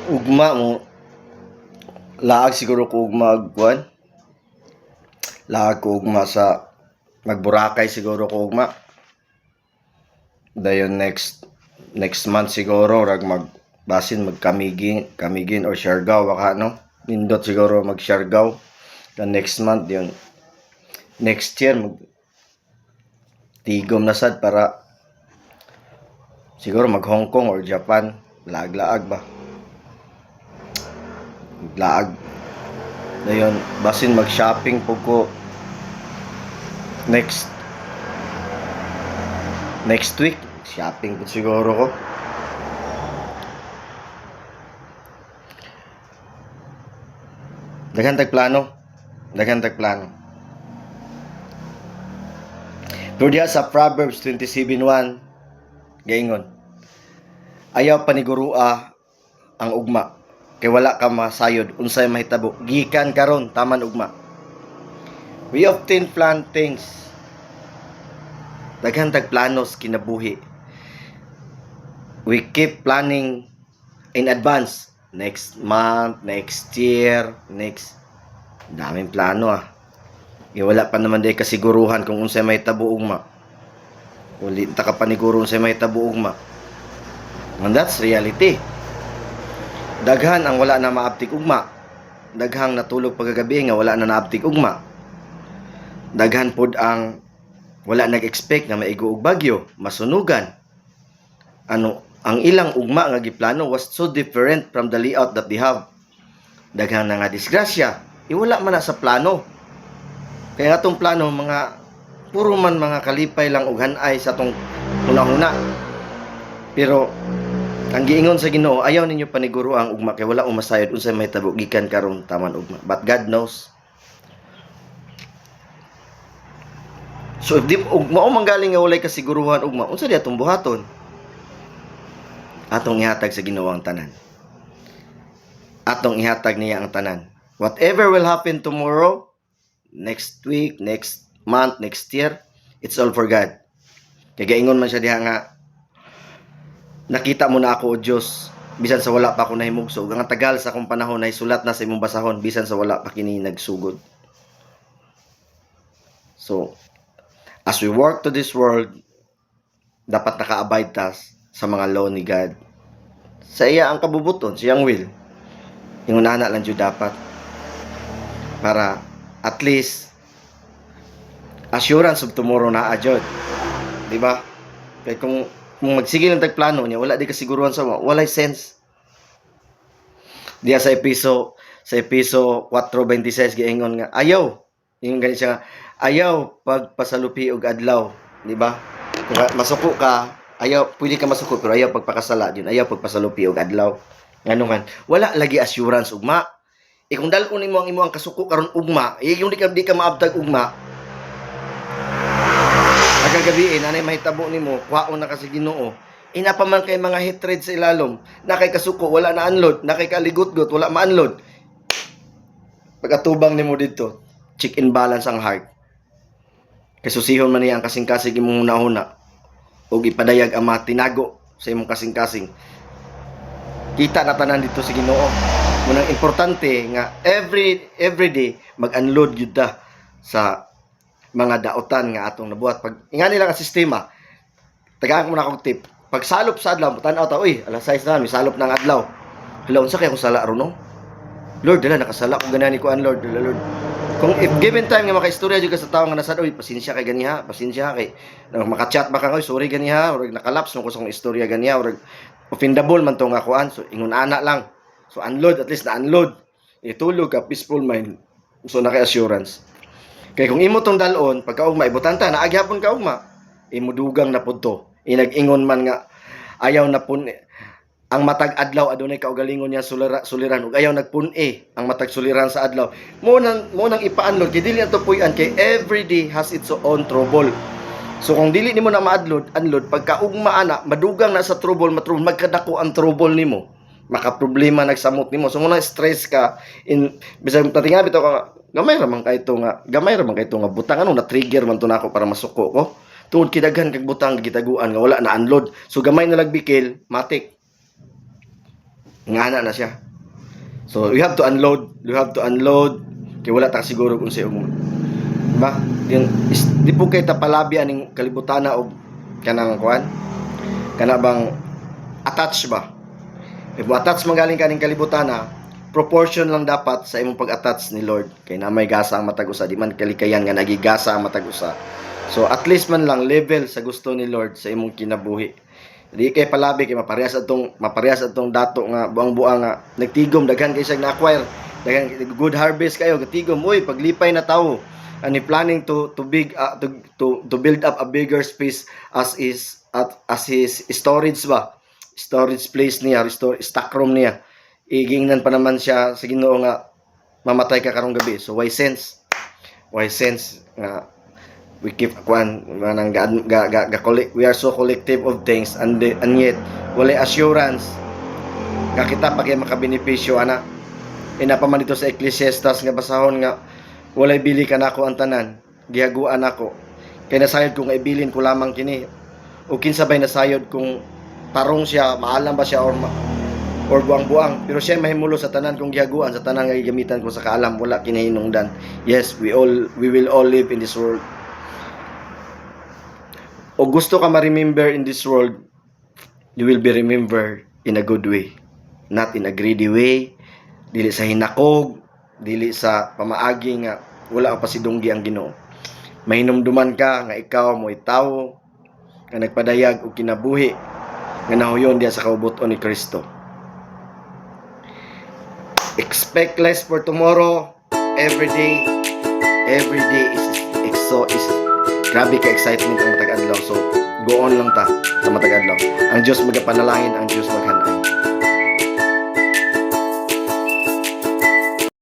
ugma mo laag siguro ko ugma kuan laag ko ugma sa magburakay siguro ko ugma dayon next month siguro rag basin magkamigin or Siargao waka no nindot siguro mag Siargao the next month yun next year mag tigom na sad para siguro mag Hong Kong or Japan laag-laag ba laag dayon basin mag shopping po ko next week shopping po siguro ko daghan tag plano pero diya sa Proverbs 27:1 gaingon ayaw panigurua ang ugma kay wala ka masayod unsay mahitabo gikan karon taman ugma. We often plan things daghan tag planos kinabuhi. We keep planning in advance next month, next year, daming plano wala pa naman day kasiguruhan kung unsay mahitabo ugma. Uli ta ka paniguro unsay mahitabo ugma. And that's reality. Daghan ang wala na maabtik ugma. Daghang natulog pagagabi nga wala na naabtik ugma. Daghan pod ang wala nag-expect nga maigo og bagyo, masunugan. Ang ilang ugma nga giplano was so different from the layout that they have. Daghang na nga disgrasya, wala man na sa plano. Kaya atong plano puro man mga kalipay lang ug hanay sa atong una-una. Pero ang giingon sa Ginoo, ayaw ninyo paniguro ang ugma kay wala umasayod unsay mahitabo gikan karon taman ugma. But God knows. So if di ugma o manggaling nga walay kasiguruhan ugma, unsa di atong buhaton? Atong ihatag sa Ginoo ang tanan. Atong ihatag niya ang tanan. Whatever will happen tomorrow, next week, next month, next year, it's all for God. Kaya gaingon man siya diha nga nakita mo na ako o Diyos bisan sa wala pa ako nahimugso ug ang tagal sa akong panahon ay sulat na sa imong basahon bisan sa wala pa kini nagsugod. So as we work to this world, dapat naka-abide ta sa mga law ni God. Sa iya ang kabubuton, siyang will. Ingunana lang jud dapat para at least assurance of tomorrow na adjud. Di ba? Kaya kung magsige lang tag plano niya, wala di kasiguruhan sa walay sense. Diya sa episo 4:26 giingon nga ayaw. Ingon gani siya ayaw pagpasalupi og adlaw, di ba? Kung masuko ka, ayaw pwede ka masuko pero ayaw pagpakasala yun, ayaw pagpasalupi og adlaw. Ngano man, wala lagi assurance ugma. Kung dalon nimo ang imong kasuko karon ugma, yung di ka maabtag ugma. Agagabiin anay mahitabo nimo, kwaon na kasi Ginoo. Ina pa man kay mga hatred sa ilalom, na kay kasuko wala na unload, na kay kaligot-got wala ma-unload. Pagkatubang nimo dito, check and balance ang heart. Kay susihon man niya ang kasing-kasing imong hunahuna ug ipadayag ang mga tinago sa imong kasing-kasing. Kita na tanan dito sa Ginoo. Munang importante nga every day mag-unload gyud ta sa mga daotan nga atong nabuhat. Pag ingani lang ang sistema, tagaan ko na akong tip. Pag salop sa adlaw, tan-aw ta, uy, alas 6 na, may salop ng adlaw. Hala, unsa kay ako sala ron no? Lord, dala nakasala ko ganani ko an Lord, dala Lord. Kung if given time nga makaistorya jud ka sa tawo nga nasad, uy, pasensya kay ganiha, pasensya kay makachat ba ka, uy, sorry ganiha, or nakalaps mo ko sa istorya ganiha, or offendable man to nga kuan. So ingon ana lang. So unload, at least na-unload. Itulog ka, peaceful mind. So naka-assurance. Kaya kung imo tong dalon, pagka-ugma, ibutanta, naagyapon ka ugma, imo dugang na po to. Inag-ingon man nga, ayaw na pun ang matag adlaw adunay kaugalingon niya suliran ug ayaw nagpun-e ang matag suliran sa adlaw. Mo nang ipa-unload kay dili ato puy-an kay every day has its own trouble. So kung dili nimo na ma-unload pagka-ugma ana, madugang na sa trouble, magkadako ang trouble nimo. Maka-problema nagsamot nimo. So muna stress ka bisag tatinga bitaw ka gamay ra man kay to nga butang na trigger man to nako para masuko ko. Tungod kidaghan kag butang gitaguan nga wala na unload. So gamay na lagbikil, matik. ngana na siya. So you have to unload kay wala ta siguro kung sa mo. Diba? Di po kay tapalabi aning kalibutana og kanang kuan. Kana bang attach ba? If mo attach magaling kaning kalibutana, proportion lang dapat sa imong pag-attach ni Lord. Kay na may gasa ang matag usa, di man kalikayan nga nagigasa ang matag usa. So at least man lang level sa gusto ni Lord sa imong kinabuhi. Di kay palabi kay maparehas atong dato nga buang-buang nga nagtigom daghan kay siyang na-acquire, daghan good harvest kayo gatigom oy paglipay na tawo ani planning to build up a bigger space as his storage place niya, stock room niya. Igingnan pa naman siya sa Ginoo nga mamatay ka karong gabi. So why sense nga we keep we are so collective of things and yet wala assurance nga kita pa kay makabenepisyo ana. Inapaman dito sa Ecclesiastes nga basahon nga walay bili ka nako ang tanan, gihaguan ako. Kay nasayod kung ibilin ko lamang kini. O kinsabay nasayod kung tarong siya, maalam ba siya or buang-buang. Pero siya mahimulo sa tanan kung gihaguan sa tanan nga gigamitan ko sa kaalam, wala kinahinungdan. Yes, we will all live in this world. O gusto ka ma-remember in this world, you will be remembered in a good way. Not in a greedy way, dili sa hinakog, dili sa pamaagi nga wala ka pa sidunggi ang Ginoo. Mahinumduman ka nga ikaw mo tawo nga nagpadayag og kinabuhi nga nahuyon diya sa kaubuton ni Kristo. Expect less for tomorrow. Every day is grabe ka excitement ang matag adlaw. So go on lang ta sa matag adlaw. Ang Dios magapanalangin, ang Dios